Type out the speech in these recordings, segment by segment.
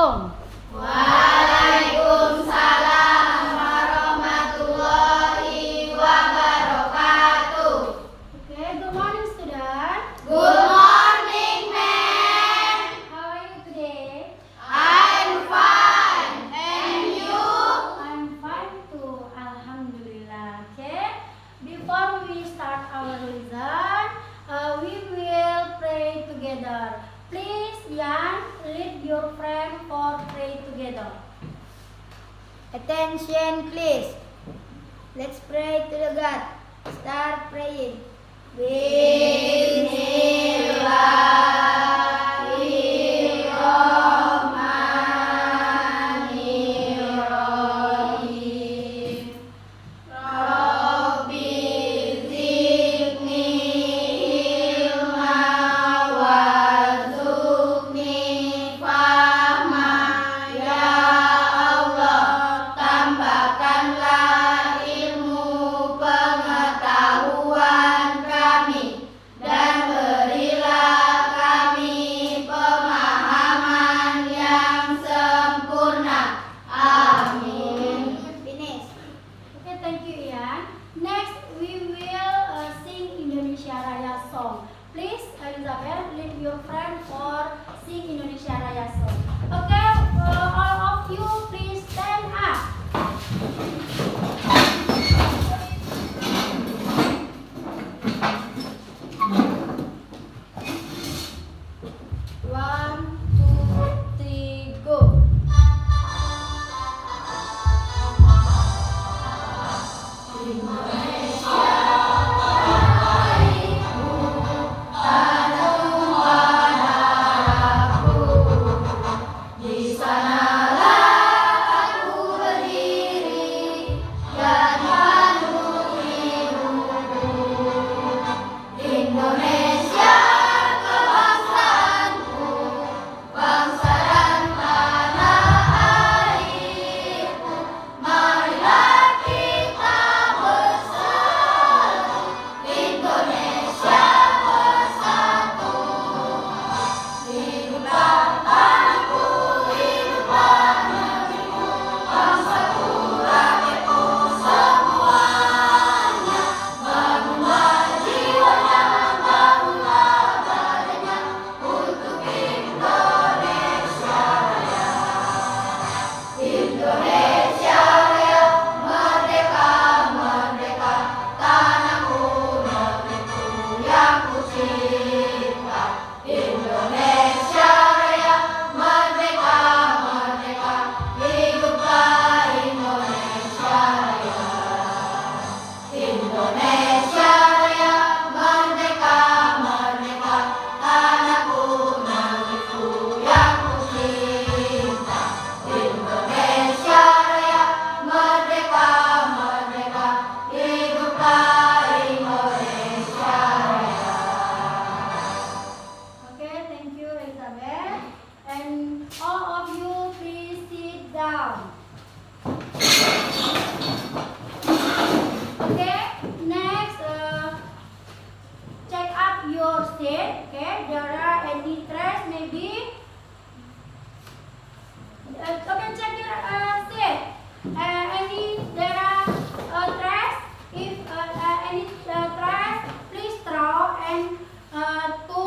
Assalamualaikum. Waalaikumsalam warahmatullahi wabarakatuh. Okay, good morning, student. Good morning, ma'am. How are you today? I'm fine. And you? I'm fine too. Alhamdulillah. Okay. Before we start our lesson, we will pray together. Please, Yan, lead your friend for pray together. Attention, please. Let's pray to the God. Start praying. Bismillahirrahmanirrahim. Rabbi zidni ilma warzuqni fahma. Ya Allah, tambahkanlah ilmu pengetahuan kami dan berilah kami pemahaman yang sempurna. Amin. Finish. Okay, thank you, Yan. Next, we will sing Indonesia Raya song. Please, Elizabeth, lead your friend for sing Indonesia Raya song. Okay, all of you, please stand up. One, two, three, go. Di sanalah aku berdiri dan menunggu hidupku. Indonesia kebangsaanku, bangsa dan tanah airku. Marilah kita bersatu, Indonesia bersatu. Hiduplah tanahku, hiduplah negeriku, bangsaku, rakyatku semuanya. Bangunlah jiwanya, bangunlah badannya untuk Indonesia Raya. Indonesia Raya, merdeka, merdeka, tanahku, negeriku yang ku cinta. Indonesia Raya, merdeka, merdeka, hiduplah Indonesia Raya. Indonesia Raya, merdeka, merdeka, tanahku, negeriku yang ku cinta. Indonesia Raya, merdeka, merdeka, hiduplah Indonesia Raya. Okay, thank you, Elizabeth. And all of you, please sit down. Okay, next, check up your seat. Okay, there are any trash maybe. Okay, check your seat. Any there are trash. If any trash, please throw and to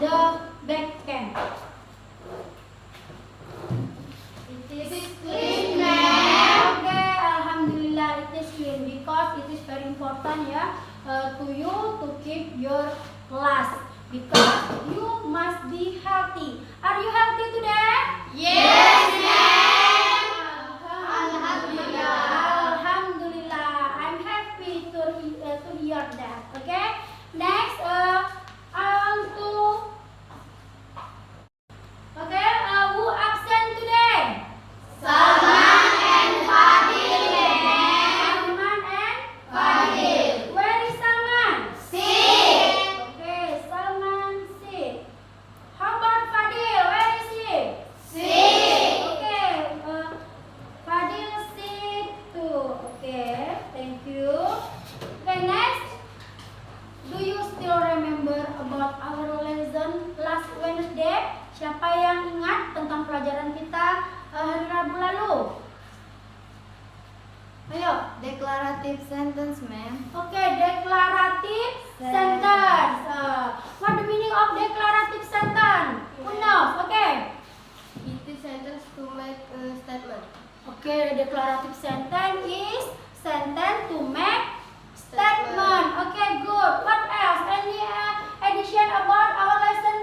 the back can. It is Clean, ma'am. Okay, alhamdulillah it is clean because it is very important to you to keep your class because you must be healthy. Are you healthy today? Yes, ma'am. Alhamdulillah. Alhamdulillah. I'm happy to hear that. Okay. Next, who absent today? Salman and Fadil, ma'am. Salman and Fadil. Where is Salman? Sit. Okay, Salman sit. How about Fadil? Where is he? Sit. Wednesday? Siapa yang ingat tentang pelajaran kita hari Rabu lalu? Ayo. Declarative sentence, ma'am. Okay, declarative sentence. What the meaning of declarative sentence? Who knows? Okay. It is sentence to make a statement. Okay, declarative sentence is sentence to make statement. Okay, good. What else? Any addition about our lesson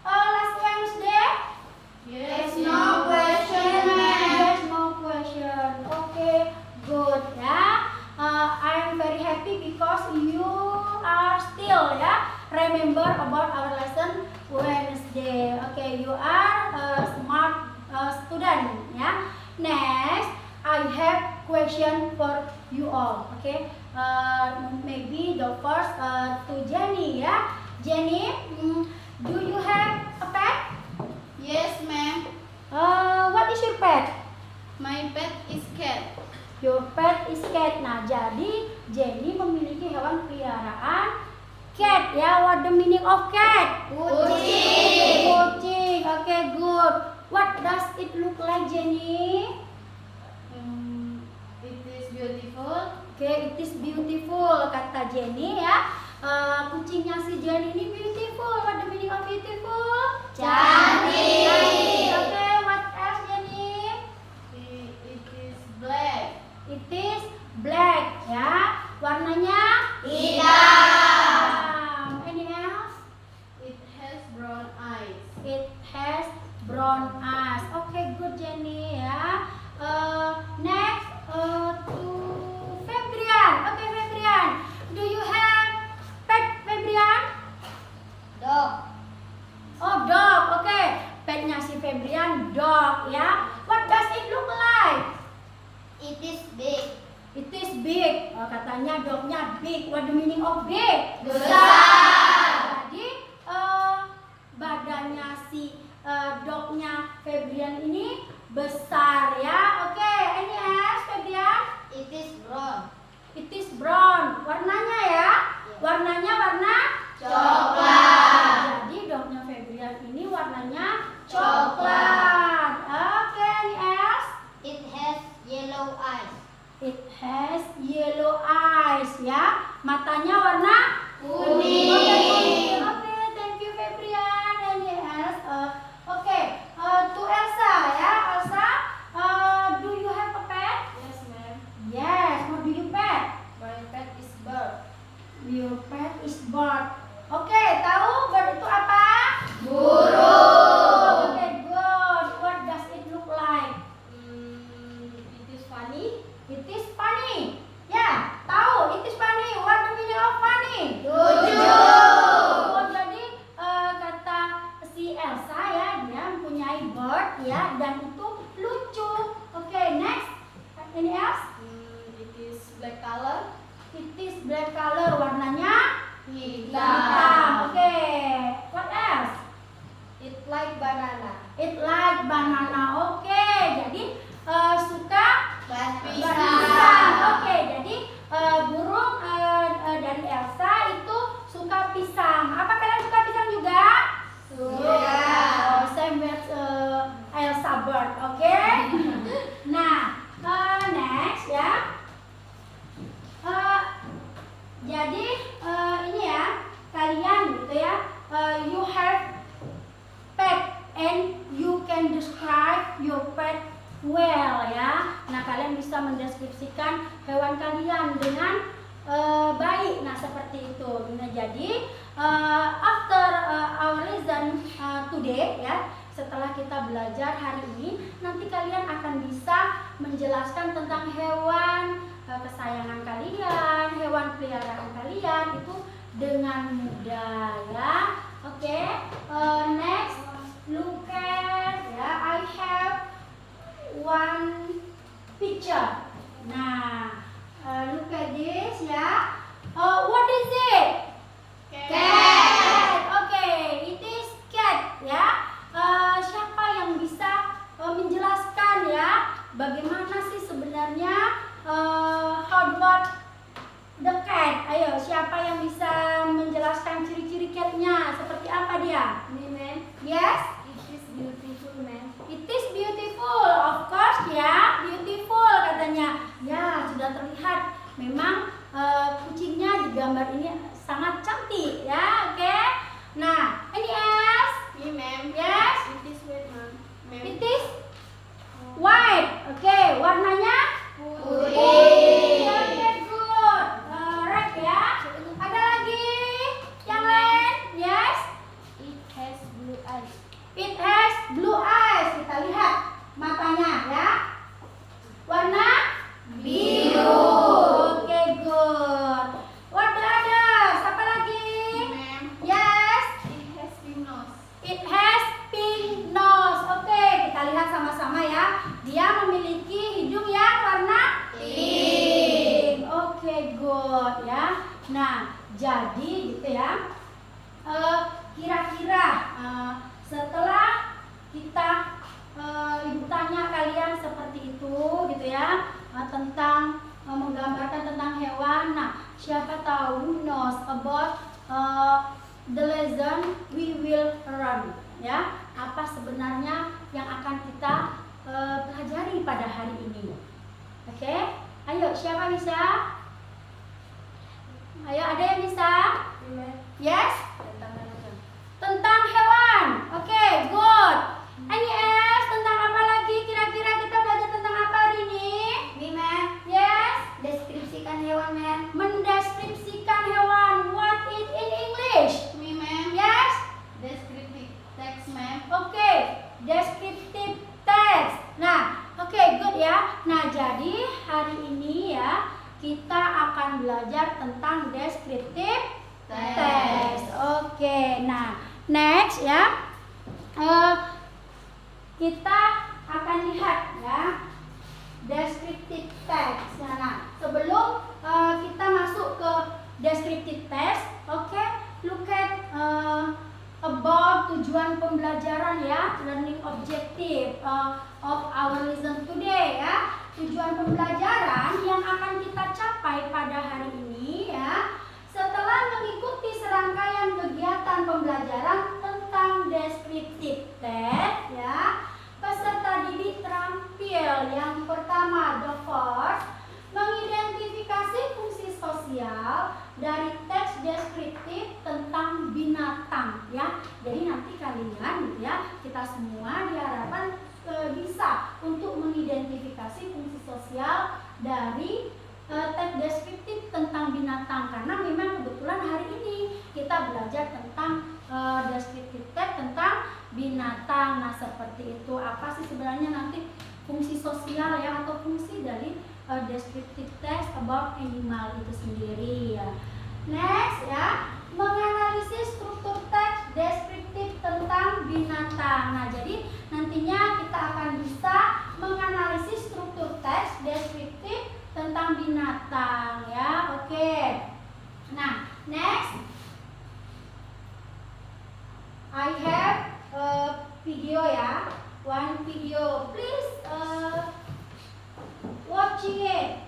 last Wednesday? Yes, no question, ma'am. Yes, no question. Okay, good. Yeah. I'm very happy because you are still remember about our lesson Wednesday. Okay, you are a smart student. Yeah. Next, I have question for you all. Okay. Maybe the first to Jenny. Yeah. Jenny, do you have a pet? Yes, ma'am. What is your pet? My pet is cat. Your pet is cat. Nah, jadi Jenny memiliki hewan peliharaan cat ya. What the meaning of cat? Kucing. Kucing. Okay, good. What does it look like, Jenny? It is beautiful. Okay, it is beautiful kata Jenny ya. Kucingnya si Jenny ini beautiful. What the meaning of beautiful? Cantik. Okay, what else, Jenny? It is black. It is black ya. Warnanya Hitam. Any else? It has brown eyes. It has brown eyes. Okay, good, Jenny ya. Next to Febrian. Okay, Febrian. Do you have pet, Febrian? Dog. Oh, dog. Okay. Petnya si Febrian dog ya. What does it look like? It is big. It is big. Katanya dognya big. What the meaning of big? Besar. Jadi badannya si dognya Febrian ini besar ya. Oke, ini else Febrian? It is brown. It is brown. Warnanya ya? Warnanya warna Coklat. Jadi dognya Febrian ini warnanya coklat. Oke, ini else? It has yellow eyes. It has yellow eyes ya. Matanya warna Kuning. Oke, kuning. Oke, thank you Febrian. Any else? Oke, to Elsa ya. Elsa, do you have a pet? Yes, ma'am. Yes. What do you pet? My pet is bird. Your pet is bird. Oke, tahu bird itu apa? Burung. Oke, good. What does it look like? It is funny. It is funny. Ya, tahu. It is funny. What the meaning of funny? Lucu. Oh, jadi kata si Elsa ya, dia mempunyai bird ya, dan itu lucu. Oke, next. Any else? It is black color. It is black color. Warnanya Hitam. Oke. What else? It like banana. It like banana. Oke, jadi suka pisang. Oke, jadi burung dari Elsa itu suka pisang. Apa kalian suka pisang juga? Suka. Oh, same with Elsa bird. Oke. Nah, next ya. Jadi ini ya, kalian gitu ya. You have pet and you can describe your pet well ya. Nah, kalian bisa mendeskripsikan hewan kalian dengan baik. Nah, seperti itu. Nah, jadi after our lesson today ya, setelah kita belajar hari ini, nanti kalian akan bisa menjelaskan tentang hewan kesayangan kalian, hewan peliharaan kalian itu dengan mudah ya. Oke, next look at ya, I have one picture. Nah, look at this ya. What is it? Cat. Oke, it is cat ya. Siapa yang bisa menjelaskan ya bagaimana sih sebenarnya how about the cat? Ayo, siapa yang bisa menjelaskan ciri-ciri catnya? Seperti apa dia? Ini, ma'am. blue eyes. It has blue eyes. Kita lihat matanya ya. Warna biru. Oke, good. What the others? Apa lagi? Ma'am, Yes. it has pink nose. It has pink nose. Oke, kita lihat sama-sama ya. Dia memiliki hidung yang warna pink. Oke, good ya. Nah, jadi gitu ya. Kira-kira setelah kita ibu tanya kalian seperti itu gitu ya, tentang menggambarkan tentang hewan. Nah, siapa tahu who knows about the lesson we will learn ya, apa sebenarnya yang akan kita pelajari pada hari ini. Oke, ayo siapa bisa? Ayo, ada yang bisa? Yes? Tentang hewan. Oke, good. Any else? Tentang apa lagi? Kira-kira kita belajar tentang apa hari ini? Me, ma'am. Yes? Deskripsikan hewan, ma'am. Mendeskripsikan hewan. What is in English? Me, ma'am. Yes? Descriptive text, ma'am. Oke, descriptive text. Nah, oke, good ya. Nah, jadi hari ini ya kita akan belajar tentang descriptive text. Oke, nah next ya, kita akan lihat ya descriptive text. Nah, sebelum kita masuk ke descriptive text, oke, look at about tujuan pembelajaran ya, learning objective of our lesson today ya. Tujuan pembelajaran yang akan kita capai pada hari ini ya, setelah mengikuti serangkaian kegiatan pembelajaran tentang descriptive text ya, peserta didik terampil yang pertama, the first, mengidentifikasi fungsi sosial dari teks deskriptif tentang binatang ya. Jadi nanti kalian gitu ya, kita semua diharapkan bisa untuk mengidentifikasi fungsi sosial dari teks deskriptif tentang binatang, karena memang kebetulan hari ini kita belajar tentang deskriptif teks tentang binatang. Nah, seperti itu. Apa sih sebenarnya nanti fungsi sosial ya, atau fungsi dari descriptive text about animal itu sendiri ya. Next ya, menganalisis struktur teks deskriptif tentang binatang. Nah, jadi nantinya kita akan bisa menganalisis struktur teks deskriptif tentang binatang ya. Oke. Nah, next I have a video ya. One video. Please watching it.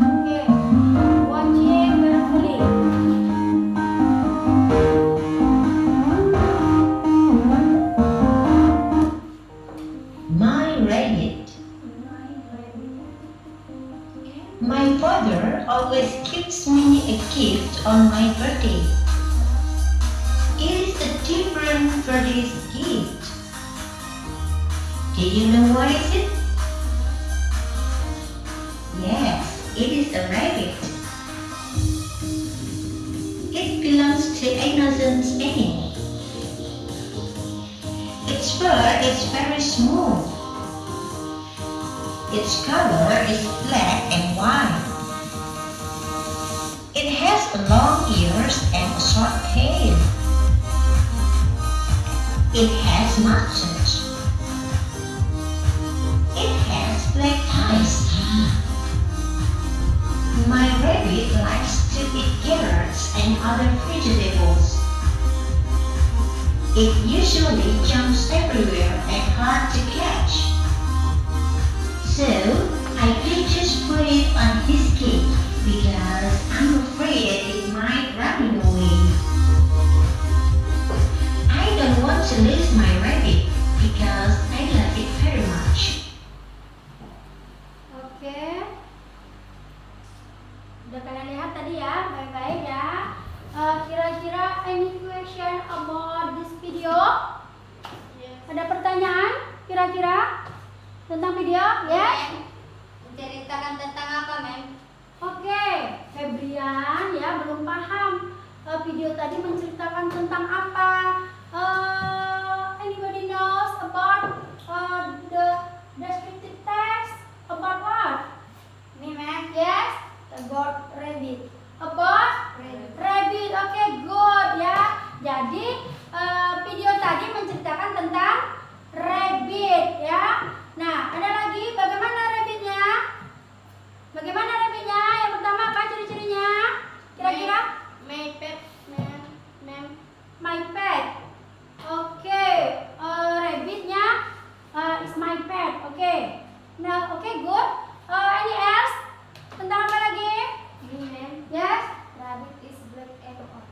Okay, watching carefully. My rabbit. My father always gives me a gift on my birthday. It is a different birthday gift. Do you know what is it? Yes, it is a rabbit. It belongs to innocent animal. Its fur is very smooth. Its color is black and white. It has long ears and a short tail. It has mustache. It has black eyes. My rabbit likes to eat carrots and other vegetables. It usually jumps everywhere and hard to catch. So, I can just put it on his cake because I'm afraid it might run away. I don't want to lose my rabbit because I love it very much. Oke. Udah kalian lihat tadi ya, baik-baik ya. Kira-kira any question about this video? Ada pertanyaan kira-kira tentang video? Yes? video tadi menceritakan tentang apa? Anybody knows about the descriptive text? About what? Me, ma'am. Yes, About rabbit. about rabbit. Oke, good ya. Jadi video tadi menceritakan tentang rabbit ya. Nah, ada lagi bagaimana rabbitnya? Bagaimana rabbitnya? Yang pertama apa ciri-cirinya? Kira-kira? My pet, ma'am. Ma'am. My pet. Oke, rabbitnya is my pet. Oke. Nah, oke, good. Any else? Tentang apa lagi? Me, ma'am. Yes. Rabbit is black and white.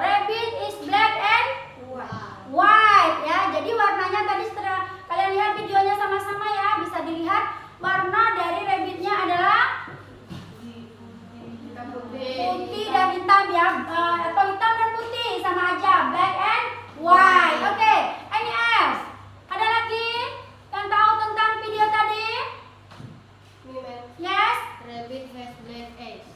Rabbit is black and Wow. white ya. Jadi warnanya tadi setelah kalian lihat videonya sama-sama ya, bisa dilihat warna dari rabbitnya adalah putih dan hitam ya, atau hitam dan putih sama aja, black and white. Oke, any else? Ada lagi yang tahu tentang video tadi? Me, ma'am. Yes, Rabbit has black eyes.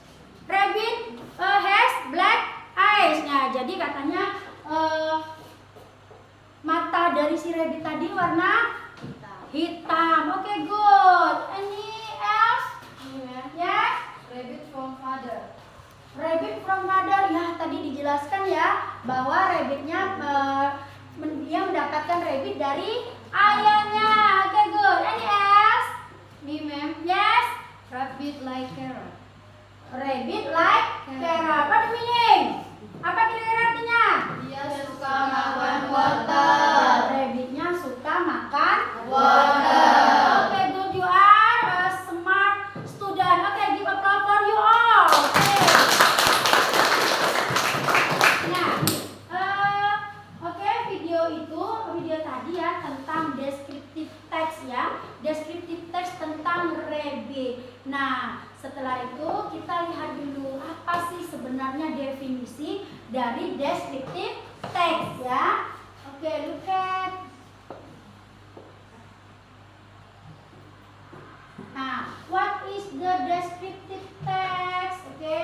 rabbit has black eyes. Nah, jadi katanya mata dari si rabbit tadi warna hitam. Oke, good. Any else? Me, ma'am. Yes. Rabbit from father. Rabbit from mother, ya tadi dijelaskan ya bahwa rabbitnya dia mendapatkan rabbit dari ayahnya. Oke, good. Any else? Me, ma'am. Yes. Rabbit like carrot. Rabbit like carrot. What the meaning? Apa kira-kira artinya? Dia suka makan wortel. Rabbitnya suka makan Wortel. Oke, good. You are a smart student. Oke, give a applause for you all. Nah, oke, video tadi ya tentang descriptive text ya, descriptive text tentang rabbit. Nah, setelah itu kita lihat dulu apa sih sebenarnya definisi dari descriptive text ya. Oke, look at. Nah, what is the descriptive text? Oke.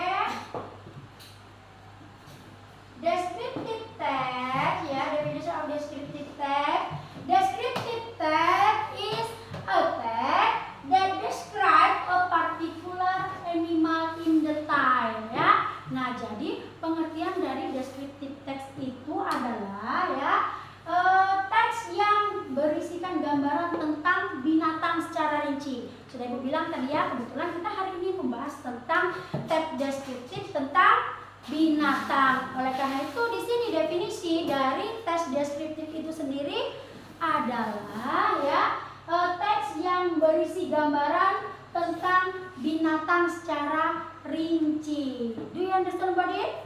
Descriptive text, ya, definition of descriptive text. Descriptive text is a text that describe a particular animal in the time, ya. Nah, jadi pengertian dari descriptive text itu adalah ya teks yang berisikan gambaran tentang binatang secara rinci. Sudah Ibu bilang tadi ya, kebetulan kita hari ini membahas tentang teks deskriptif tentang binatang. Oleh karena itu di sini definisi dari teks deskriptif itu sendiri adalah ya teks yang berisi gambaran tentang binatang secara rinci. Do you understand about it?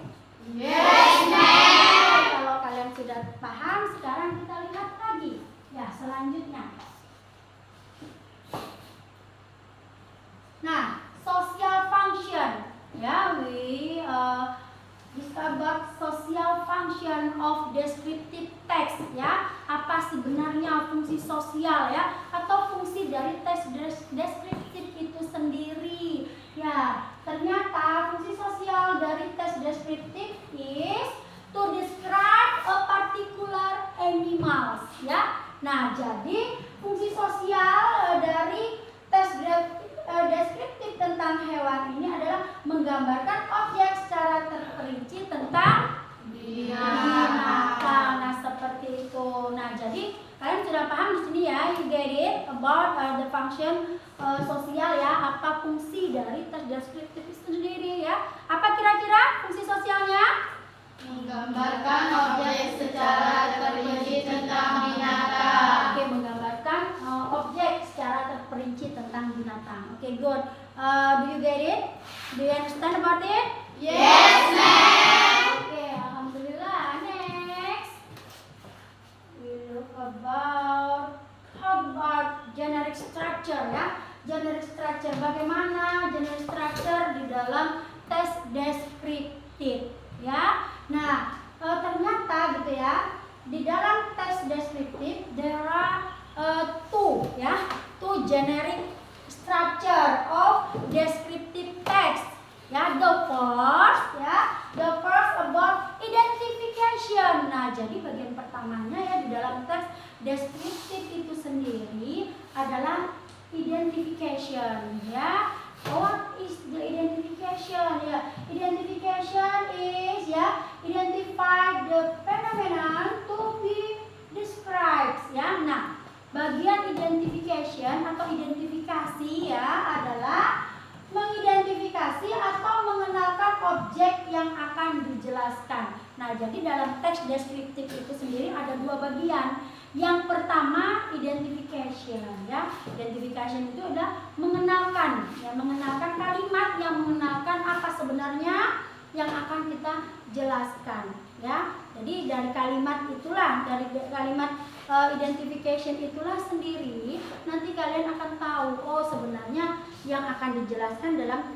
Yes, ma'am. Kalau kalian sudah paham, sekarang kita lihat lagi. Ya, selanjutnya. Nah, social function. Ya, we discover social function of descriptive text ya. Apa sebenarnya fungsi sosial ya atau fungsi dari teks deskriptif itu sendiri? Ya, ternyata fungsi sosial dari teks deskriptif is to describe a particular animals ya. Nah, jadi fungsi sosial dari teks deskriptif tentang hewan ini adalah menggambarkan objek secara terperinci tentang binatang. Nah, seperti itu. Nah, jadi kalian sudah paham di sini ya, you get it about the function sosial ya, apa fungsi dari teks deskriptif itu sendiri ya. Apa kira-kira fungsi sosialnya? Menggambarkan objek secara terperinci tentang binatang. Oke, menggambarkan objek secara terperinci tentang binatang. Oke, good. Do you get it? Do you understand about it? Yes, ma'am. Oke, alhamdulillah. Next, we look about how about generic structure ya. Generic structure, bagaimana generic structure di dalam teks deskriptif ya. Nah, ternyata gitu ya, di dalam teks deskriptif there are two generic structure of descriptive text. Ya, the first about What is the identification? Ya, identification is ya identify the phenomenon to be described. Ya, nah bagian identification atau identifikasi ya adalah mengidentifikasi atau mengenalkan objek yang akan dijelaskan. Nah, jadi dalam teks deskriptif itu sendiri ada dua bagian. Yang pertama identification ya. Identification itu adalah mengenalkan, ya, mengenalkan kalimat yang mengenalkan apa sebenarnya yang akan kita jelaskan ya. Jadi dari kalimat itulah, dari kalimat identification itulah sendiri nanti kalian akan tahu oh sebenarnya yang akan dijelaskan dalam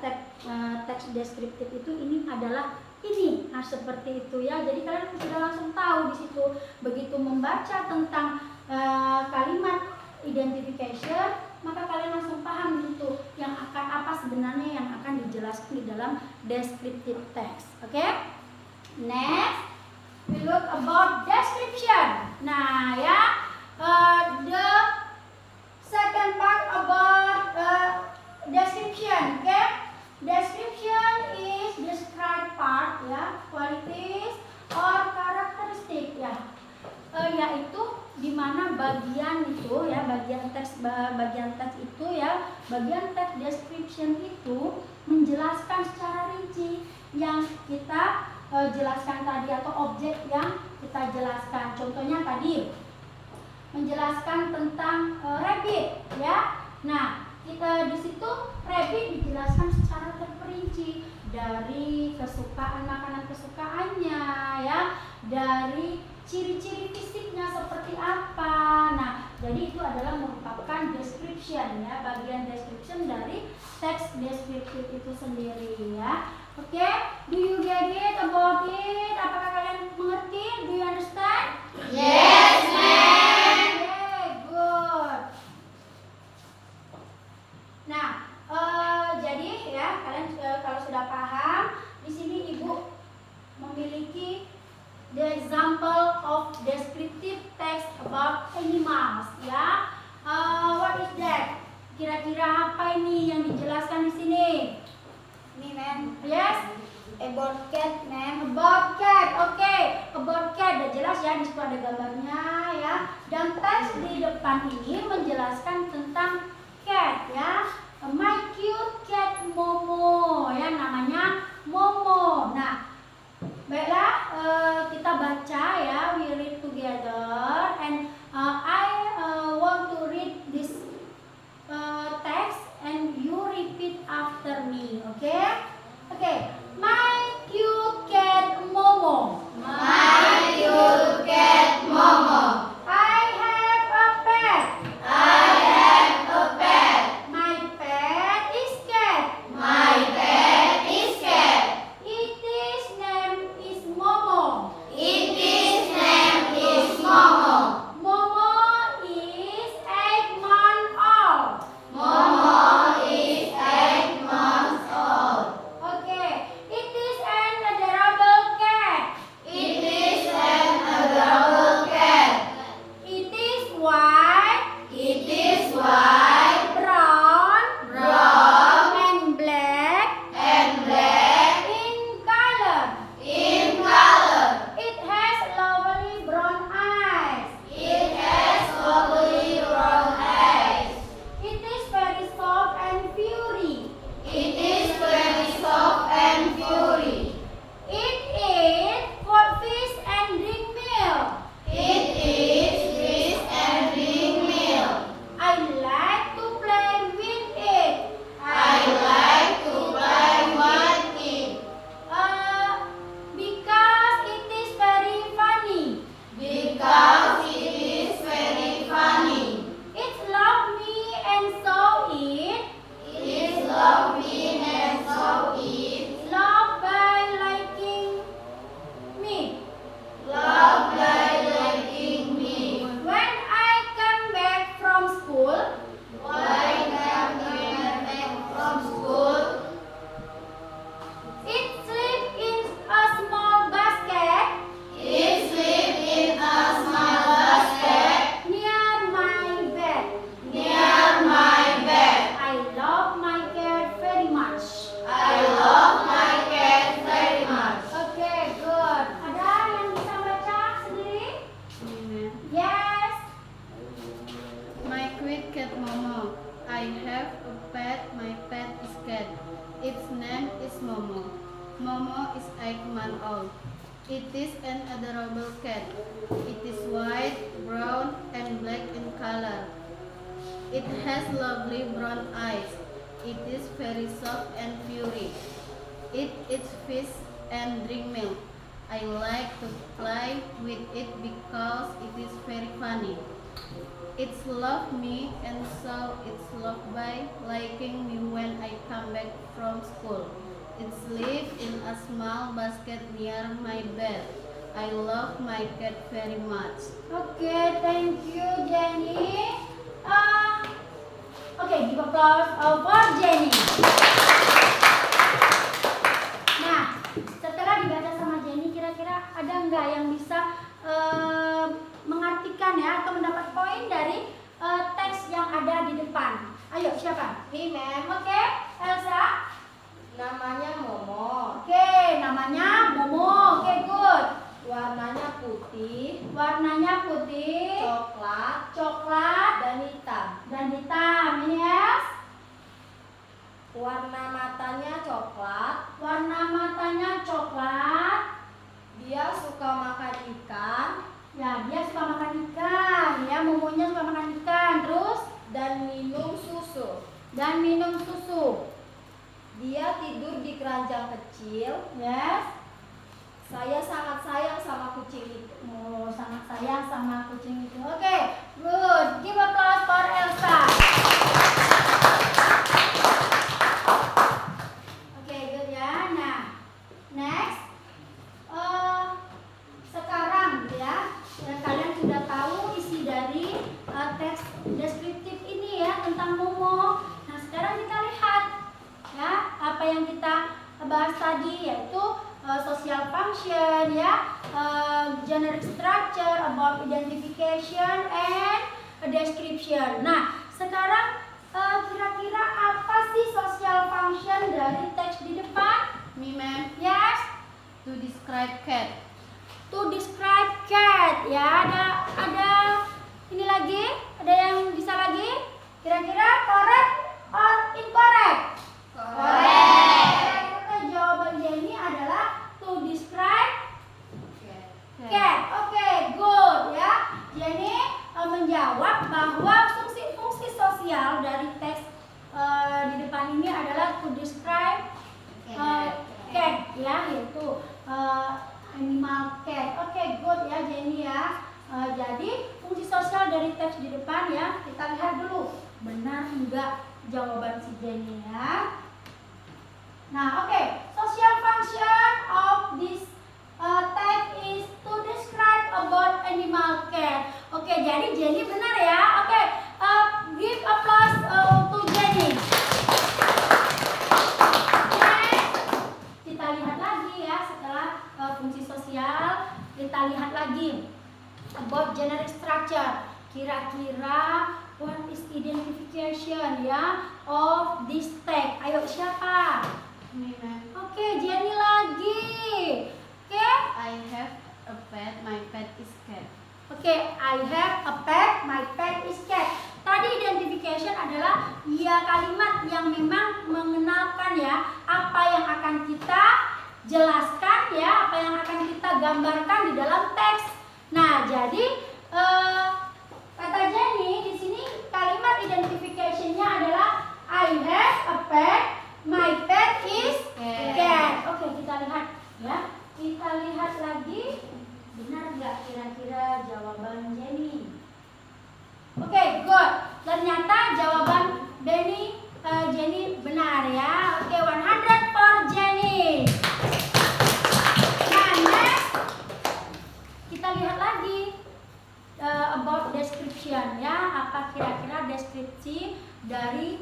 teks deskriptif itu ini adalah ini. Nah, seperti itu ya. Jadi kalian sudah langsung tahu di situ begitu membaca tentang kalimat identification, maka kalian langsung paham gitu yang akan apa sebenarnya yang akan dijelaskan di dalam descriptive text. Oke? Next, we look about description. Nah, ya, the second part about description. Okay? Description is describe part ya, qualities or characteristic ya. Yaitu di mana bagian itu ya, bagian teks itu ya, bagian teks description itu menjelaskan secara rinci yang kita jelaskan tadi atau objek yang kita jelaskan. Contohnya tadi menjelaskan tentang rabbit ya. Nah, kita di situ rabbit dijelaskan secara terperinci dari kesukaan makanan kesukaannya ya, dari ciri-ciri fisiknya seperti apa. Nah, jadi itu adalah merupakan description ya, bagian description dari teks deskriptif itu sendiri ya. Oke, do you get it about it? Apakah kalian mengerti? Do you understand? Yes, ma'am. Okay, good. Nah, jadi ya kalian kalau sudah paham, di sini ibu memiliki the example of descriptive text about animals ya. What is that? Kira-kira apa ini yang dijelaskan di sini? Ini, ma'am. Yes. About cat, ma'am. About cat, oke. About cat, udah jelas ya, di situ ada gambarnya ya. Dan teks di depan ini menjelaskan tentang cat ya. My cute cat Momo ya, namanya Momo. Nah, baiklah, kita baca ya, we read together and I want to read this text and you repeat after me, okay? Okay, my cute cat Momo. My cute cat Momo. I have a pet. I have a pet. My pet is cat. My pet is cat. Its name is Momo. Its name is Momo. Momo is 8 months old. Momo is 8 months old. Okay, cat. Its name is Momo. Momo is 8 months old. It is an adorable cat. It is white, brown, and black in color. It has lovely brown eyes. It is very soft and furry. It eats fish and drink milk. I like to play with it because it is very funny. It loves me and so it's loved by liking me when I come back from school. It lives in a small basket near my bed. I love my cat very much. Okay, thank you, Jenny. Okay, give applause for Jenny. Nah, setelah dibaca sama Jenny, kira-kira ada nggak yang bisa mengartikan ya atau mendapat poin dari teks yang ada di depan? Ayo, siapa? Me, ma'am. Oke, Elsa. Namanya Momo. Oke, namanya Momo. Oke, good. Warnanya putih, Warnanya putih, coklat, coklat, dan hitam. dan hitam. Ini yes. Warna matanya coklat. Warna matanya coklat. Dia suka makan ikan Ya, dia suka makan ikan. Ya, Momonya suka makan ikan. Terus dan minum susu. dan minum susu. Dia tidur di keranjang kecil. Yes. Saya sangat sayang sama kucing itu. Oh, sangat sayang sama kucing itu. Oke, good. Give applause for Elsa. Oke, good ya. Nah, next. Sekarang ya, kalian sudah tahu isi dari teks deskriptif ini ya tentang Momo. Nah, sekarang kita lihat ya apa yang kita bahas tadi, yaitu social function ya, generic structure, about identification and description. Nah, sekarang kira-kira apa sih social function dari teks di depan? Me, ma'am. Yes, To describe cat. to describe cat ya. Ada ini lagi, ada yang bisa lagi? Kira-kira correct or incorrect? Correct. Oke, jawaban Jenny adalah to describe cat. Oke, good ya. Jenny menjawab bahwa fungsi-fungsi sosial dari teks di depan ini adalah to describe cat ya, yaitu animal cat. Oke, good ya Jenny ya. Jadi fungsi sosial dari teks di depan ya, kita lihat dulu benar enggak jawaban si Jenny ya. Nah, oke, social function of this text is to describe about animal cat. Oke, jadi Jenny benar ya. Oke, give applause to Jenny. Kita lihat lagi ya, setelah fungsi sosial, kita lihat lagi about generic structure. Kira-kira what is identification ya of this text? Ayo, siapa? Me, ma'am. Oke, Jenny lagi. Oke, I have a pet. My pet is cat. oke, I have a pet. My pet is cat. Tadi identification adalah ya kalimat yang memang mengenalkan ya apa yang akan kita jelaskan ya, apa yang akan kita gambarkan di dalam teks. Nah, jadi kata Jenny di sini kalimat identification-nya adalah I have a pet. My pet is cat. Oke, kita lihat ya. Kita lihat lagi. Benar nggak kira-kira jawaban Jenny? Oke, good. Ternyata jawaban Jenny benar ya. Oke, 100 for Jenny. Nah, next kita lihat lagi about description ya. Apa kira-kira deskripsi dari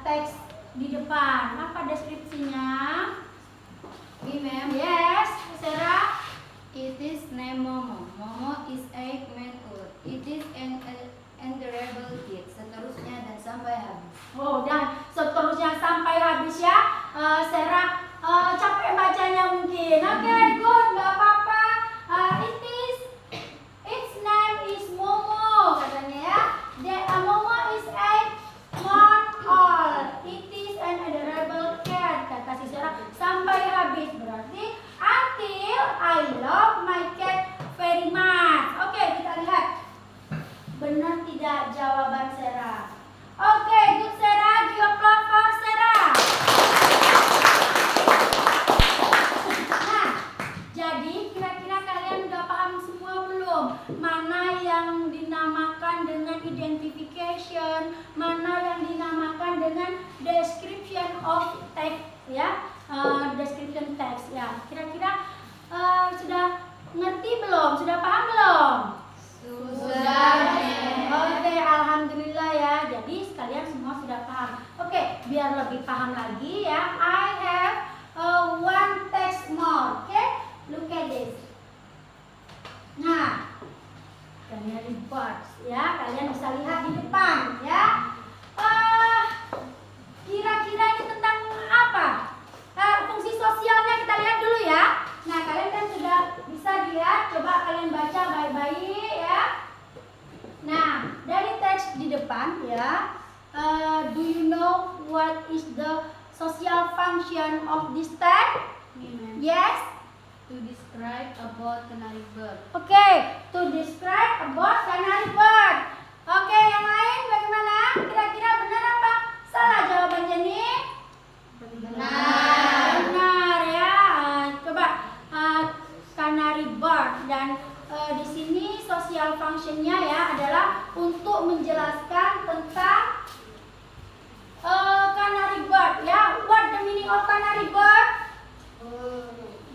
teks di depan? Apa deskripsinya? Me, ma'am. Yes, Sarah. It is named Momo. Momo is 8 months old. It is an adorable kid. Seterusnya dan sampai habis. Oh, dan seterusnya sampai habis ya. Sarah capek bacanya mungkin. Oke, good, nggak apa-apa. Its name is Momo katanya ya. Momo is 8 months old. It is an adorable function of text ya, description text ya. Kira-kira sudah ngerti belum? Sudah paham belum? Sudah. Oke, alhamdulillah ya. Jadi sekalian semua sudah paham. Oke, biar lebih paham lagi ya. I have one text more. Oke, look at this. Nah, canary birds ya. Kalian bisa lihat di depan ya. Kira-kira ini tentang apa? Fungsi sosialnya kita lihat dulu ya. Nah, kalian kan sudah bisa lihat. Coba kalian baca baik-baik ya. Nah, dari teks di depan ya. Do you know what is the social function of this text? Yes. To describe about canary bird. Oke, to describe about canary bird. Oke, yang lain bagaimana? Kira-kira benar apa salah jawaban Jenny? Benar ya. Coba canary bird dan di sini social functionnya ya adalah untuk menjelaskan tentang canary bird ya. What the meaning of canary bird?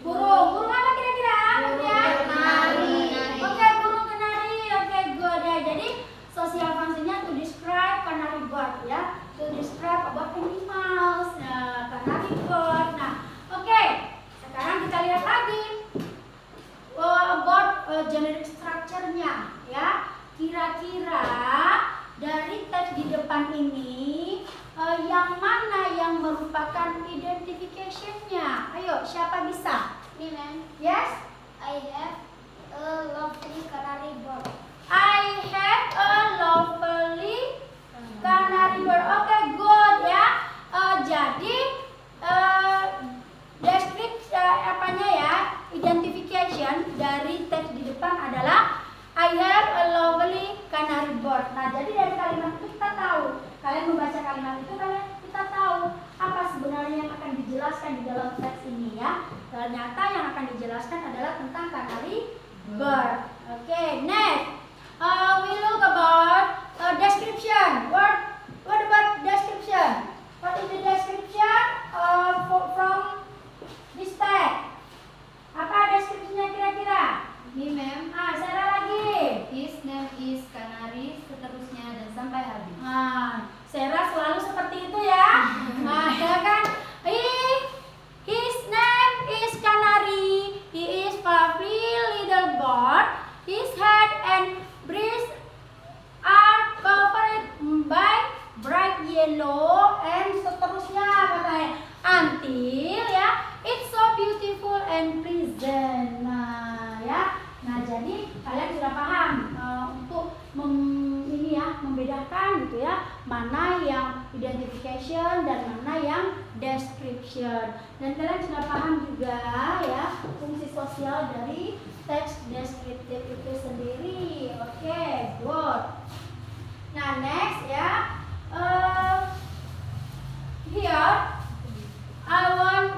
Burung apa kira-kira? Kenari. Oke, burung kenari. Oke, good ya. Jadi social functionnya to describe canary bird ya. To describe about animals, canary bird. Nah, oke. Sekarang kita lihat lagi about generic structure-nya ya. Kira-kira dari teks di depan ini yang mana yang merupakan identification-nya? Ayo, siapa bisa? Ini, ma'am. Yes? I have a lovely canary bird. I have a lovely canary bird. Oke, good ya. Jadi deskripsi apanya ya? Identification dari teks di depan adalah I have a lovely canary bird. Nah, jadi dari kalimat itu kita tahu. Kalian membaca kalimat itu kita tahu apa sebenarnya yang akan dijelaskan di dalam teks ini ya. Ternyata yang akan dijelaskan adalah tentang canary bird. Oke, next. We look about description. What about description? What is the description from this text? Apa deskripsinya kira-kira? Ini, ma'am. Sarah lagi. His name is Canary, seterusnya dan sampai habis. Sarah selalu seperti itu ya. Ya kan? His name is Canary. He is fluffy little bird. His head and breast are covered by bright yellow and seterusnya katanya. Until ya, it's so beautiful and pleasant. Nah, jadi kalian sudah paham untuk membedakan gitu ya, mana yang identification dan mana yang description. Dan kalian sudah paham juga ya fungsi sosial dari teks deskriptif itu sendiri. Oke, good. Nah, next ya. Here I want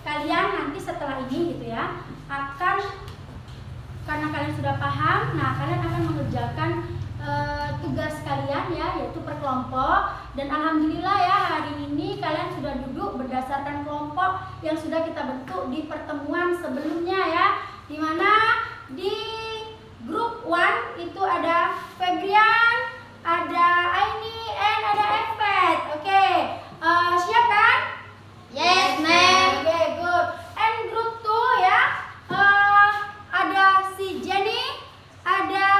kalian nanti setelah ini gitu ya akan, karena kalian sudah paham, nah kalian akan mengerjakan tugas kalian ya, yaitu per kelompok. Dan alhamdulillah ya, hari ini kalian sudah duduk berdasarkan kelompok yang sudah kita bentuk di pertemuan sebelumnya ya. Dimana di grup 1 itu ada Febrian, ada Aini, and ada Efet. Oke, siap kan? Yes, ma'am. Oke, good. And group 2 ya, ada si Jenny, ada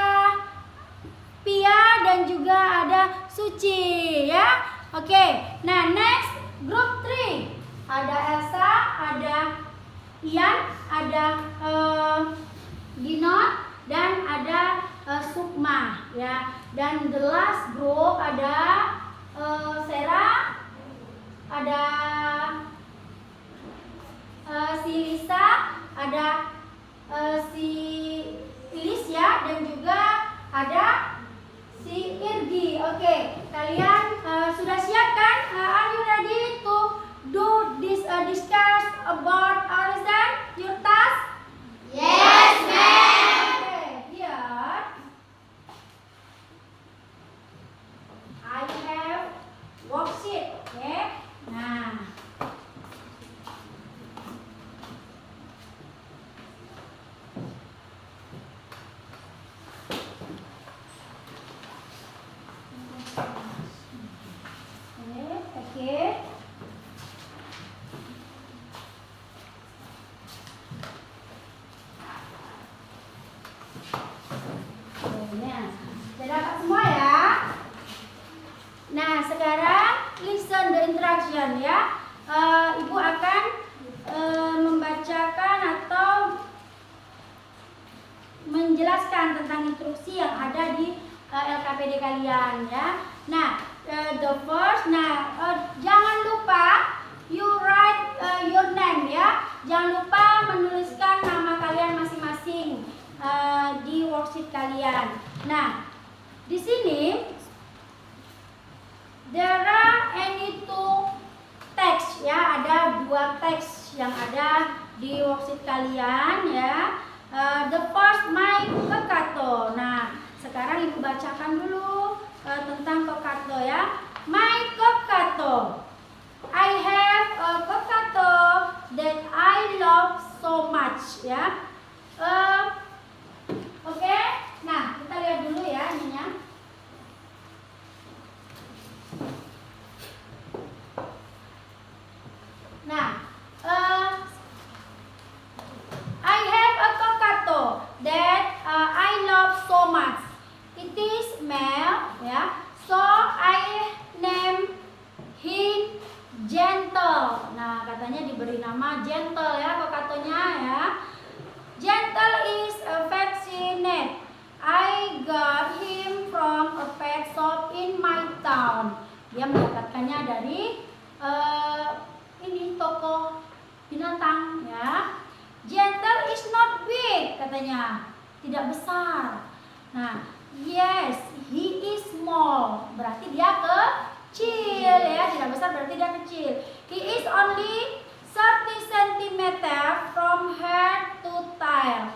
Pia, dan juga ada Suci ya. Oke, nah next group 3 ada Elsa, ada Ian, ada Ginon, dan ada Sukma ya. Dan the last group ada Sarah, ada si Lisa, ada si Ilis ya, dan juga ada si Irgi. Oke, kalian sudah siap kan? Are you ready to do this discuss about our lesson, your task? Yes, ma'am. Okay, here I have worksheet. Okay, Ibu akan membacakan atau menjelaskan tentang instruksi yang ada di LKPD kalian ya. Nah, the first, jangan lupa you write your name ya. Jangan lupa menuliskan nama kalian masing-masing di worksheet kalian. Nah, di sini there are any two text ya, ada 2 teks yang ada di worksheet kalian ya. The first my kakato. Nah, sekarang ibu bacakan dulu tentang kakato ya. My kakato. I have a kakato that I love so much ya. Oke. Nah, kita lihat dulu ya ininya. Nah, I have a kakato that I love so much. It is male, ya. So I name him Gentle. Nah, katanya diberi nama Gentle ya kakatonya ya. Gentle is affectionate. I got him from a pet shop in my town. Dia mendapatkannya dari ini toko binatang ya. Gentle is not big katanya, tidak besar. Nah, yes, he is small, berarti dia kecil ya, tidak besar berarti dia kecil. He is only 30 cm from head to tail.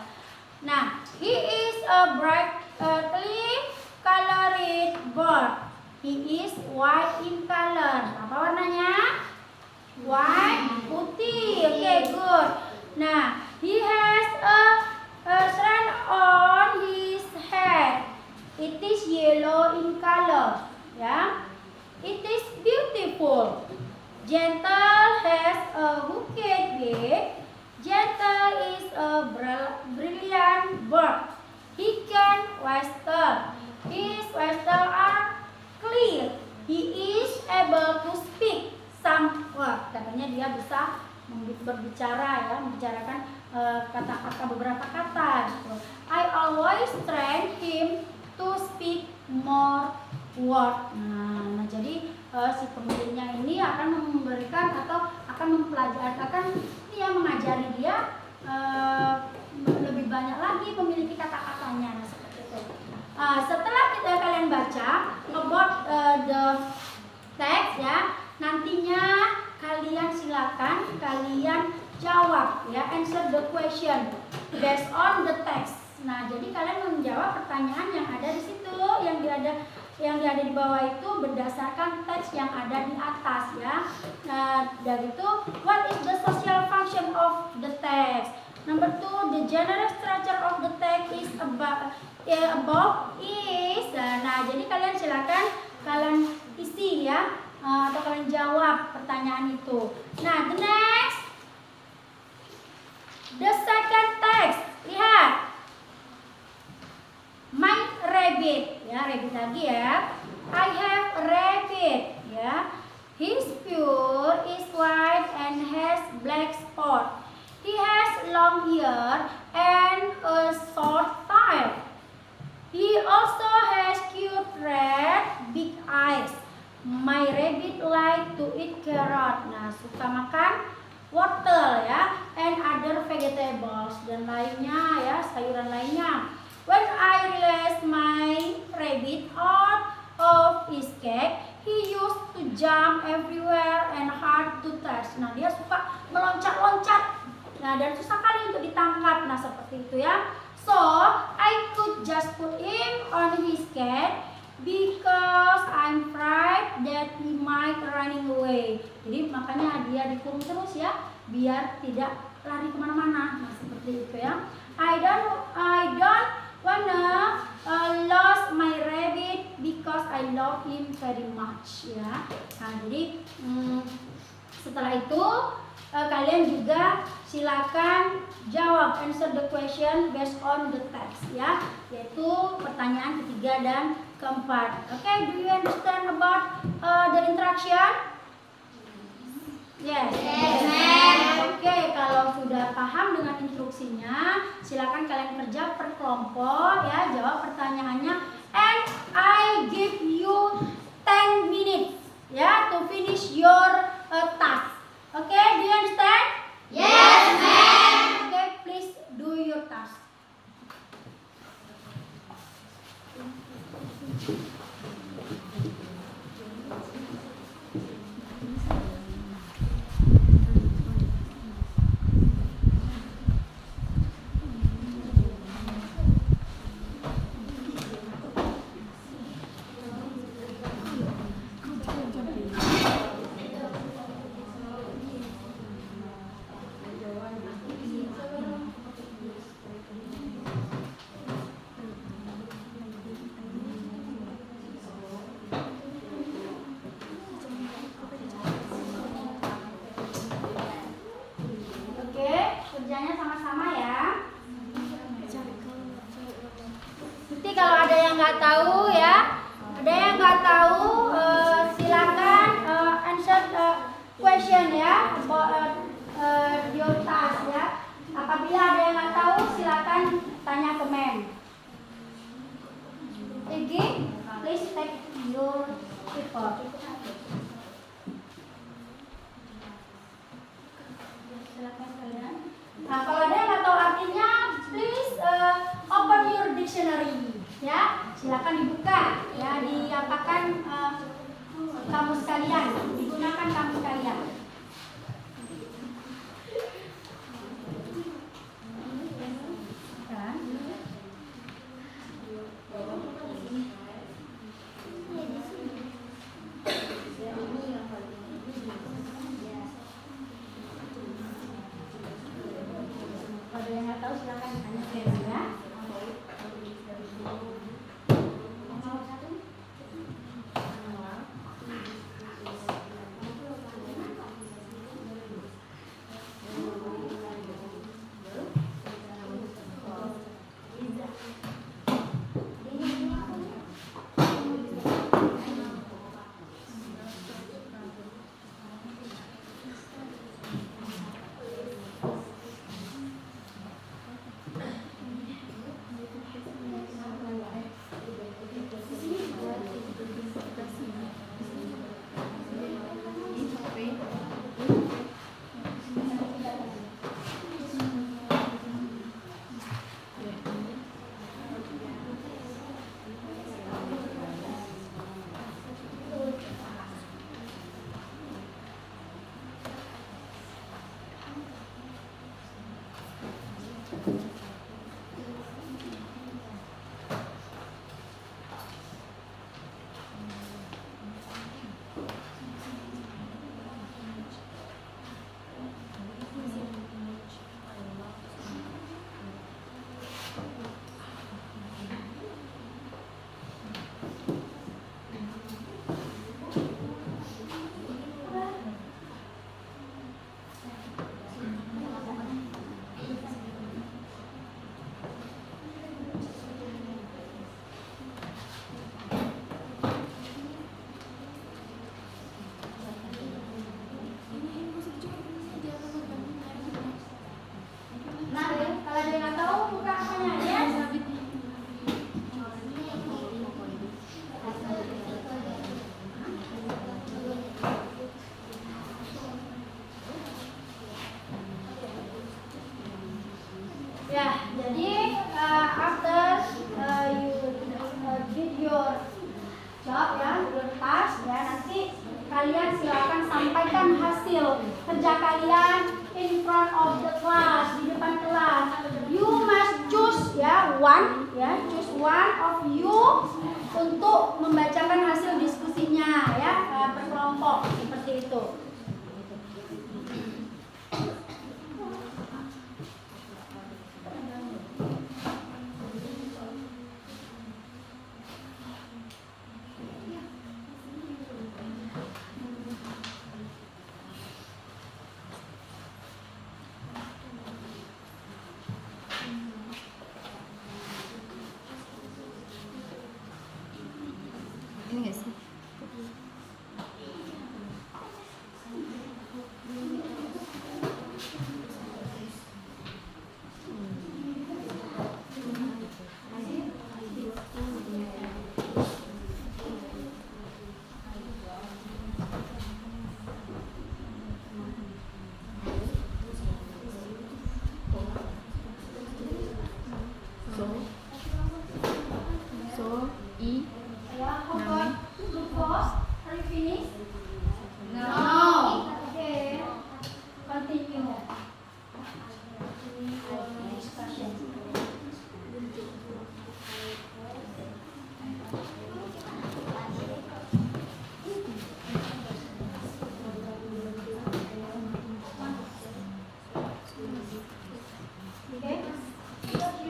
Nah, he is a brightly colored bird. He is white in color. Apa warnanya? White, putih. Okay, good. Nah, he has a strand on his head. It is yellow in color. Ya, it is beautiful. Gentle has a hooked beak. Gentle is a brilliant bird. He can whistle. His whistle are clear. He is able to speak some word. Katanya dia bisa berbicara ya, membicarakan kata-kata, beberapa kata gitu. I always train him to speak more word. Nah, jadi si pemiliknya ini akan memberikan atau akan mempelajari, akan mengajari dia lebih banyak lagi memiliki kata-katanya. Nah, seperti itu. Setelah kalian baca about the text ya, nantinya kalian silakan kalian jawab ya, answer the question based on the text. Nah, jadi kalian menjawab pertanyaan yang ada di situ, yang ada di bawah itu berdasarkan teks yang ada di atas ya. Nah, dari itu, what is the social function of the text? Number 2, the general structure of the text is above is. Nah, jadi kalian silakan kalian isi ya, atau kalian jawab pertanyaan itu. Nah, the next, the second text, lihat. My rabbit, ya, rabbit lagi ya. I have a rabbit, ya. His fur is white and has black spot. He has long hair and a short tail. He also has cute red big eyes. My rabbit like to eat carrot. Nah, suka makan wortel ya, and other vegetables, dan lainnya ya, sayuran lainnya. When I release my rabbit out of his cage, he used to jump everywhere and hard to touch. Nah, dia suka meloncat-loncat. Nah, dan susah kali untuk ditangkap. Nah, seperti itu ya. So, I could just put him on his cage because I'm afraid that he might running away. Jadi makanya dia dikurung terus ya, biar tidak lari kemana-mana. Nah, seperti itu ya. I don't wanna lose my rabbit because I love him very much ya. Nah, jadi setelah itu kalian juga silakan jawab, answer the question based on the text ya, yaitu pertanyaan ketiga dan keempat. Okay, do you understand about the interaction? Yes. paham dengan instruksinya, silakan kalian kerja per kelompok ya, jawab pertanyaannya. And I give you 10 minutes ya to finish your task. Okay, do you understand? Yes, ma'am. Okay, please do your task. Kerjanya sama-sama ya. Nanti kalau ada yang nggak tahu ya, silakan answer question ya, your task ya. Apabila ada yang nggak tahu, silakan tanya ke mem. Egi, please take your paper. Silakan kalian. Nah, kalau ada yang nggak tahu artinya, please open your dictionary, ya. Silakan dibuka, ya, diapakan kamus kalian, digunakan kamus kalian. Kalau yang nggak tahu silakan tanya ke saya. Nomor 1. Ya, jadi after you did your job ya, your task ya, nanti kalian silakan sampaikan hasil kerja kalian in front of the class, di depan kelas. You must choose choose one of you untuk membacakan hasil diskusinya ya, per kelompok seperti itu. Ini nggak sih?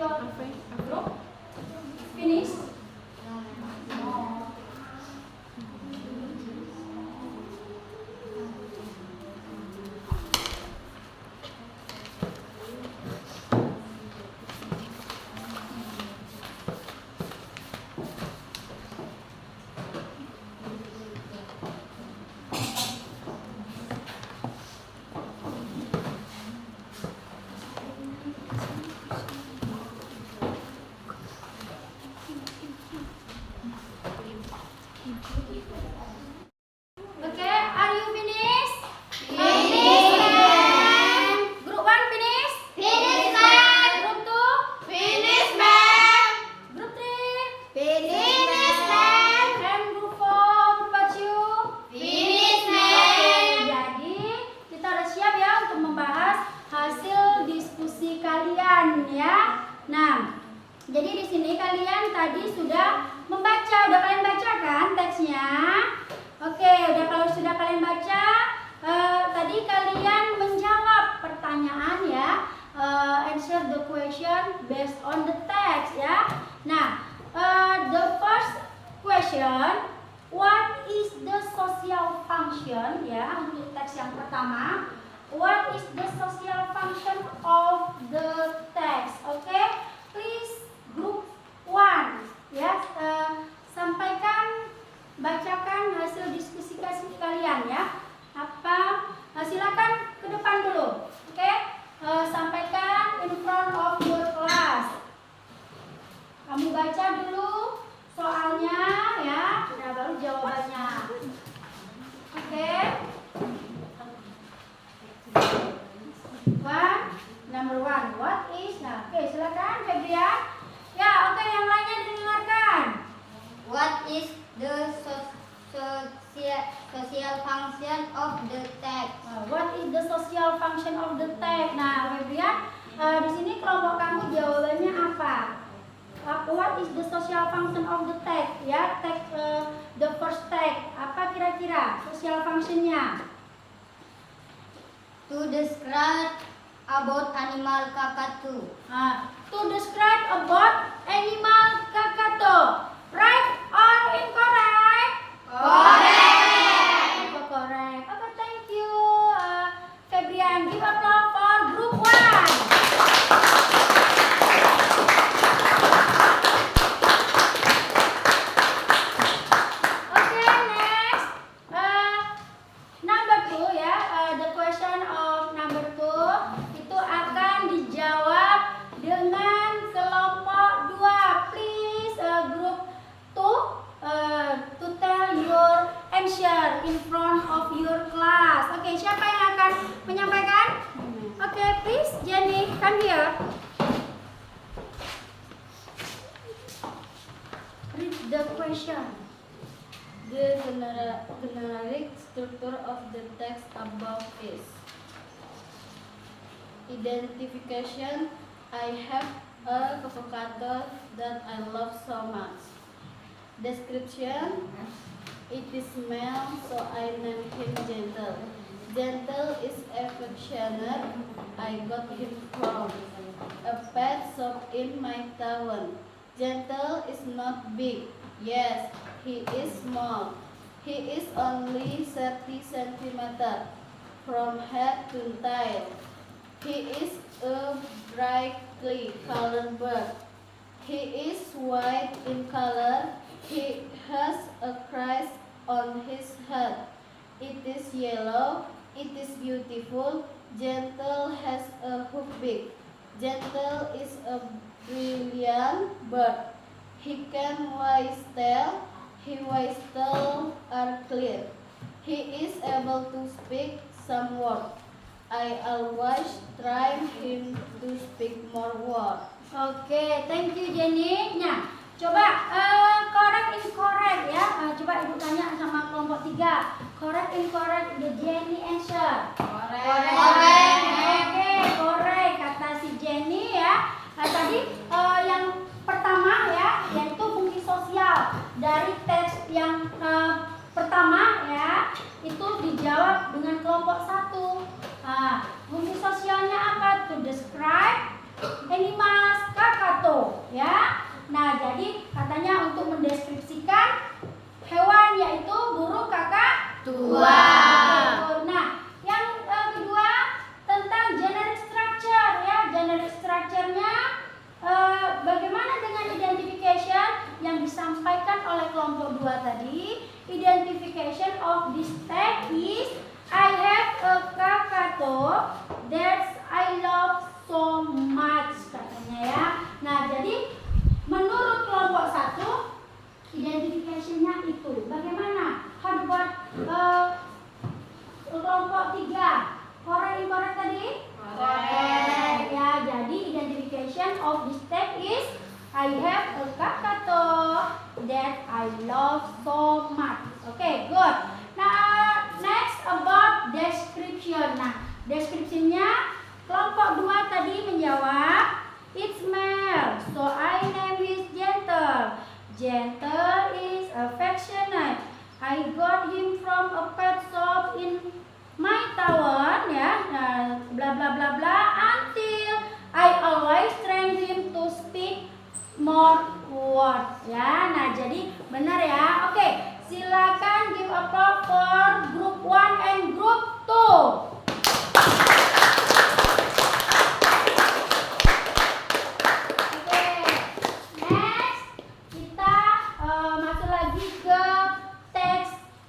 your group? Finish? Okay, are you finished? Finish, ma'am. Group 1 finish? Finish, ma'am. Group 2? Finish, ma'am. Group 3? Finish, ma'am. And group 4, what about you? Finish, Oke, ma'am. jadi kita udah siap ya untuk membahas hasil diskusi kalian ya. Nah, jadi di sini kalian tadi sudah membaca, udah kalian baca kan teksnya? Oke, kalau sudah kalian baca, tadi kalian menjawab pertanyaan ya, answer the question based on the text ya. Nah, the first question, what is the social function ya, untuk teks yang pertama. What is the social function of the text? Oke, please group 1 ya, sampaikan, bacakan hasil diskusi kalian ya. Silakan ke depan dulu. Oke, sampaikan in front of your class. Kamu baca dulu soalnya ya, nah baru jawabannya. Oke. Number one, what is? Nah, oke, silakan Febrian. Ya, oke, yang lainnya didengarkan. What is the social function of the text? What is the social function of the text? Nah, Febrian, di sini kelompok kamu jawabannya apa? What is the social function of the text? Ya, text, the first text. Apa kira-kira social functionnya? To describe about animal kakatu. To describe about animal kakatu. Right or incorrect? Correct. Correct. Okay, thank you, Febrian. Give applause for group 1. Okay, next. Number 2 ya. The question of number 2 itu akan dijawab dengan kelompok 2. Please group 2 to tell your answer in front of your class. Oke, siapa yang akan menyampaikan? Oke, please Jenny, come here. Read the question. The generic structure of the text above is identification. I have a avocado that I love so much. Description. It is male, so I named him Gentle. Gentle is affectionate. I got him from a pet shop in my town. Gentle is not big. Yes, he is small. He is only 30 centimeters from head to tail. He is a brightly colored bird. He is white in color. He has a crest on his head. It is yellow. It is beautiful. Gentle has a hook beak. Gentle is a brilliant bird. He can whistle. His whistles are clear. He is able to speak some words. I always try him to speak more words. Oke, thank you Jenny. Nah, coba correct incorrect ya. Coba ibu tanya sama kelompok 3. Correct incorrect the Jenny answer. Correct. Oke, correct kata si Jenny ya. Tadi yang pertama ya, yaitu fungsi sosial dari teks yang pertama ya, itu dijawab dengan kelompok 1. Fungsi sosialnya apa? To describe animals kakatu. ya. Nah, jadi katanya untuk mendeskripsikan hewan yaitu burung kakak tua. Nah, yang kedua tentang generic structure ya. Generic structure-nya bagaimana dengan identification yang disampaikan oleh kelompok 2 tadi? Identification of this tag is I have a kakato that I love so much katanya ya. Nah, jadi menurut kelompok 1 identification-nya itu bagaimana? How about kelompok 3? Correct, incorrect tadi? Correct. Ya, jadi identification of this tag is I have a kakato that I love so much. Okay, good. Nah, next about description. Nah, description-nya kelompok 2 tadi menjawab it's male, so I name is Gentle. Gentle is affectionate. I got him from a pet shop in my town ya. Nah, bla bla bla bla until I always train him to speak more words ya. Nah, jadi benar ya. Oke, silakan give applause for group 1 and group 2.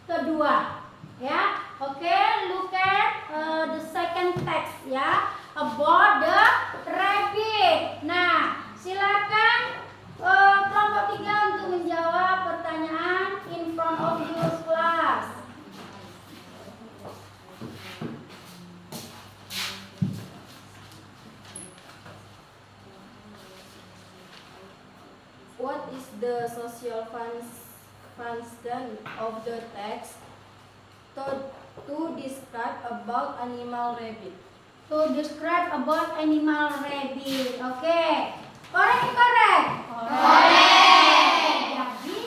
Kedua ya. Oke, look at the second text ya about the rabbit. Nah, silakan kelompok 3 untuk menjawab pertanyaan in front of your class. What is the social function of the text to describe about animal rabbit? To describe about animal rabbit. Oke. Correct, incorrect? Correct. Jadi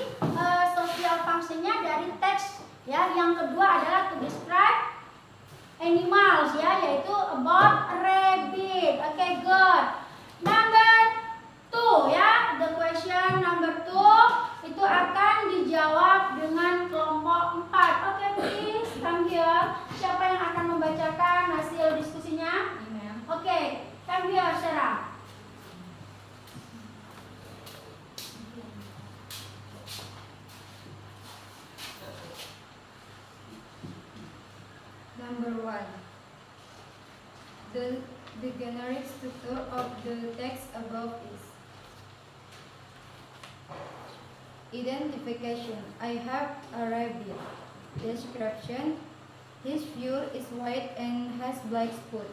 social functionnya dari teks ya. Yang kedua adalah to describe animals ya, yaitu about rabbit. Oke, good. Number 2 ya. The question number 2 itu akan dijawab dengan kelompok 4. Oke, please come here. Siapa yang akan membacakan hasil diskusinya? Oke, come here, Sarah. Number 1. The generic structure of the text above is identification. I have a rabbit. Description. His fur is white and has black spot.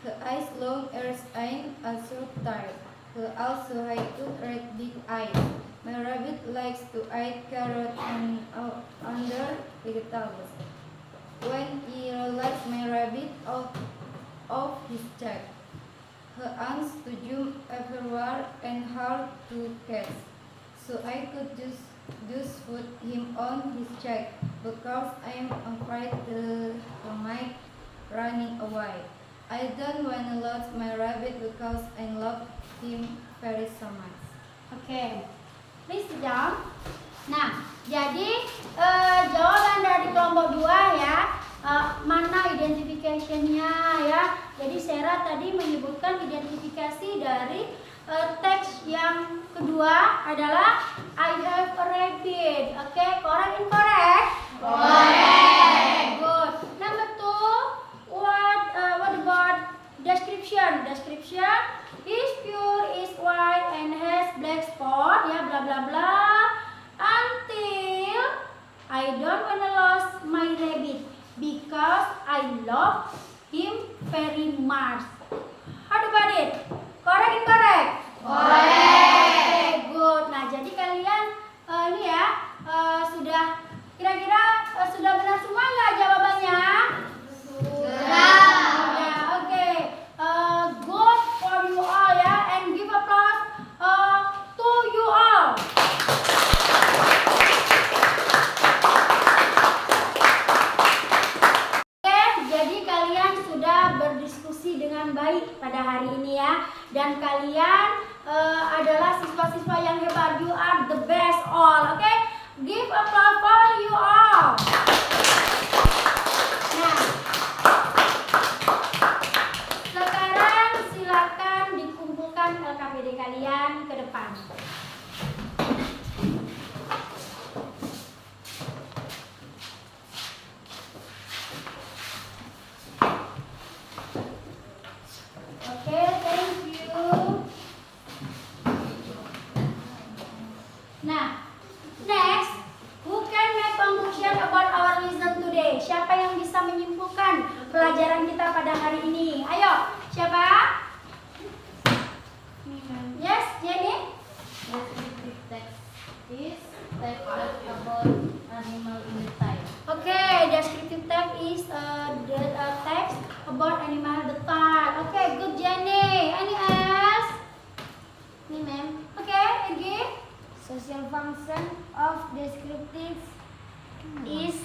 Her eyes long, ears and a short tail. Her also has 2 red big eyes. My rabbit likes to eat carrot and under vegetables. When he relaxes my rabbit out of his check, her wants to jump everywhere and hard to catch. So I could just put him on his check because I'm afraid he might running away. I don't want to lose my rabbit because I love him very so much. Oke, please sit down. Nah, jadi jawaban dari kelompok 2 ya, mana identification-nya ya. Jadi Sarah tadi menyebutkan identifikasi dari teks yang kedua adalah I have a rabbit. Oke, correct, incorrect? Correct. Good. Number 2, what about description? Description, his fur is white and has black spot ya, bla bla bla. Until I don't wanna lose my rabbit because I love him very much. How about it? Correct, incorrect? Correct. Good. Nah, jadi kalian ini ya sudah kira-kira sudah benar semua nggak jawabannya? Sudah. Ya, oke. Good for you all ya, and give applause to you all. Oke, jadi kalian sudah berdiskusi berfungsi dengan baik pada hari ini ya. Dan kalian adalah siswa-siswa yang hebat. You are the best all. Oke? Give applause for you all. Nah, sekarang silakan dikumpulkan LKPD kalian ke depan. Oke, thank you. Nah, next, who can make conclusion about our lesson today? Siapa yang bisa menyimpulkan pelajaran kita pada hari ini? Ayo, siapa? Yes, Jenny? Descriptive text is text about animal in the time. Okay, descriptive text is the text about animal the time. Okay, good Jenny. Any else? Me, ma'am. Okay, again. Social function of descriptive is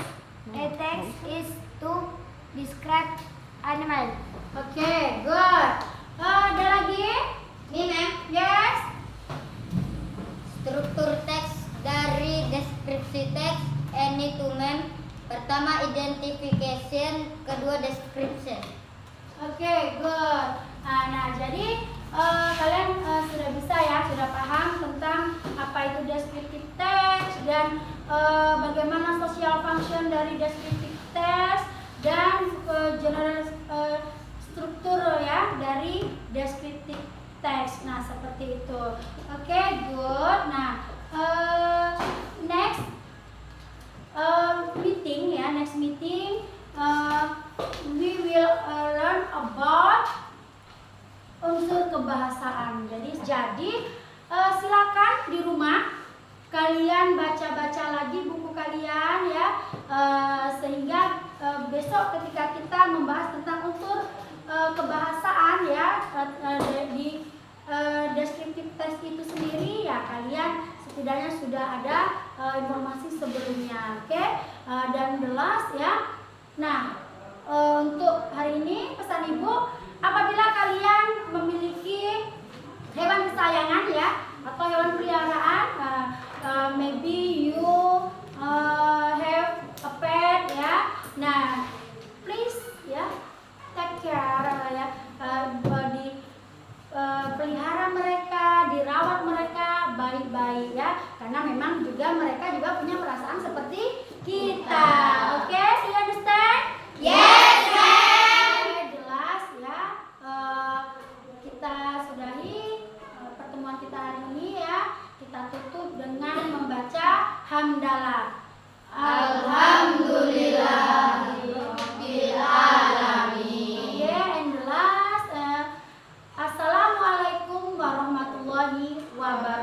a text is to describe animal. Okay, good. Ada lagi? Me, ma'am. Yes. Struktur teks dari deskripsi teks any to ma'am. Pertama identification, kedua description. Okay, good. Nah, jadi kalian sudah bisa ya, sudah paham tentang apa itu descriptive text dan bagaimana social function dari descriptive text dan general struktur ya dari descriptive text. Nah, seperti itu. Oke, good. Nah, next meeting ya, next meeting we will learn about unsur kebahasaan. Jadi silakan di rumah kalian baca-baca lagi buku kalian ya, sehingga besok ketika kita membahas tentang unsur kebahasaan ya di descriptive text itu sendiri ya, kalian setidaknya sudah ada informasi sebelumnya. Oke? Dan the last ya. Nah, untuk hari ini pesan ibu, apabila kalian memiliki hewan kesayangan ya atau hewan peliharaan, maybe you have a pet ya. Nah, please ya take care ya, pelihara mereka, dirawat mereka baik-baik ya, karena memang juga mereka juga punya perasaan seperti kita. Oke, do you understand? Yes, ma'am. Oke, jelas ya. Kita sudahi pertemuan kita hari ini ya. Kita tutup dengan membaca hamdalah. Alhamdulillahirabbil alamin. Oke, and the last, assalamualaikum warahmatullahi wabarakatuh.